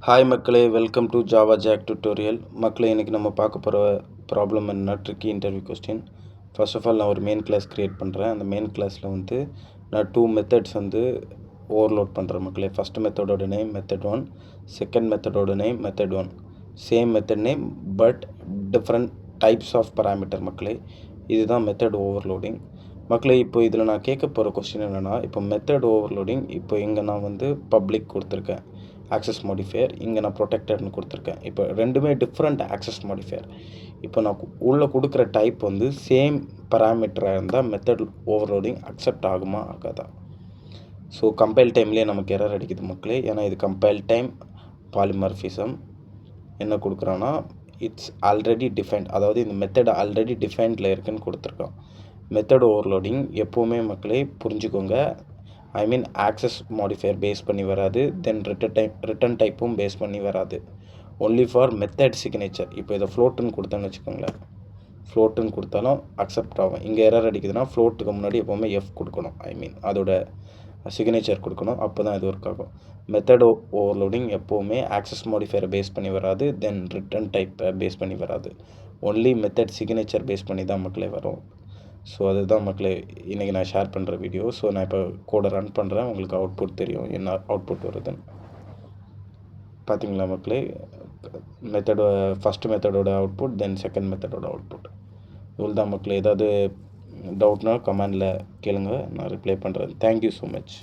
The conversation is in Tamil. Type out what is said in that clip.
ஹாய் மக்களே, welcome to Java Jack tutorial. மக்களே, இன்றைக்கி நம்ம பார்க்க போகிற ப்ராப்ளம் என்ன, tricky interview question. First of all நான் ஒரு மெயின் கிளாஸ் க்ரியேட் பண்ணுறேன். அந்த மெயின் கிளாஸில் நான் 2 மெத்தட்ஸ் ஓவர்லோட் பண்ணுறேன் மக்களே. ஃபஸ்ட் மெத்தடோட நேம் மெத்தட் 1, செகண்ட் மெத்தடோட name method 1. Same method name but different types of parameter மக்களே. இதுதான் மெத்தட் ஓவர்லோடிங் மக்களே. இப்போ இதில் நான் கேட்க போகிற கொஸ்டின் என்னென்னா, இப்போ மெத்தட் ஓவர்லோடிங், இப்போ இங்கே நான் பப்ளிக் கொடுத்துருக்கேன் ஆக்சஸ் மாடிஃபையர், இங்கே நான் ப்ரொடெக்டட்னு கொடுத்துருக்கேன். இப்போ ரெண்டுமே டிஃப்ரெண்ட் ஆக்சஸ் மாடிஃபையர். இப்போ நான் உள்ளே கொடுக்குற டைப் சேம் பராமீட்டராக இருந்தால் மெத்தட் ஓவர்லோடிங் அக்செப்ட் ஆகுமா ஆகாதா? ஸோ கம்பைல் டைம்லேயே நமக்கு எரர் அடிக்குது மக்களே. ஏன்னா இது கம்பைல் டைம் பாலிமார்ஃபிசம் என்ன கொடுக்குறான்னா, இட்ஸ் ஆல்ரெடி டிஃபைன்ட், அதாவது இந்த மெத்தட் ஆல்ரெடி டிஃபைன்டில் இருக்குதுன்னு கொடுத்துருக்கோம். மெத்தட் ஓவர்லோடிங் எப்போவுமே மக்களே புரிஞ்சுக்கோங்க, ஐ மீன் ஆக்சஸ் மாடிஃபையர் பேஸ் பண்ணி வராது, தென் ரிட்டன் டைப்பும் பேஸ் பண்ணி வராது. Only for method signature. இப்போ இதை ஃப்ளோட்டுன்னு கொடுத்தோன்னு வச்சுக்கோங்களேன், ஃப்ளோட்டுன்னு கொடுத்தாலும் அக்செப்ட் ஆகும். இங்கே எரர் அடிக்குதுன்னா ஃப்ளோட்டுக்கு முன்னாடி எப்போவுமே எஃப் கொடுக்கணும், ஐ மீன் அதோட சிக்னேச்சர் கொடுக்கணும், அப்போ தான் இது ஒர்க் ஆகும். மெத்தட் ஓவர்லோடிங் எப்போவுமே ஆக்சஸ் மாடிஃபையரை பேஸ் பண்ணி வராது, தென் ரிட்டன் டைப்பை பேஸ் பண்ணி வராது. ஒன்லி மெத்தட் சிக்னேச்சர் பேஸ் பண்ணி தான் மக்களே வரும். ஸோ அதுதான் மக்களே இன்றைக்கி நான் ஷேர் பண்ணுற வீடியோ. ஸோ நான் இப்போ கோடை ரன் பண்ணுறேன், உங்களுக்கு அவுட்புட் தெரியும், என்ன அவுட்புட் வருதுன்னு. பார்த்தீங்களா மக்களே, ஃபஸ்ட்டு மெத்தடோட அவுட்புட், தென் செகண்ட் மெத்தடோட அவுட்புட். இவ்வளோ தான் மக்களே. ஏதாவது டவுட்னா கமெண்டில் கேளுங்க, நான் ரிப்ளை பண்ணுறேன். Thank you so much.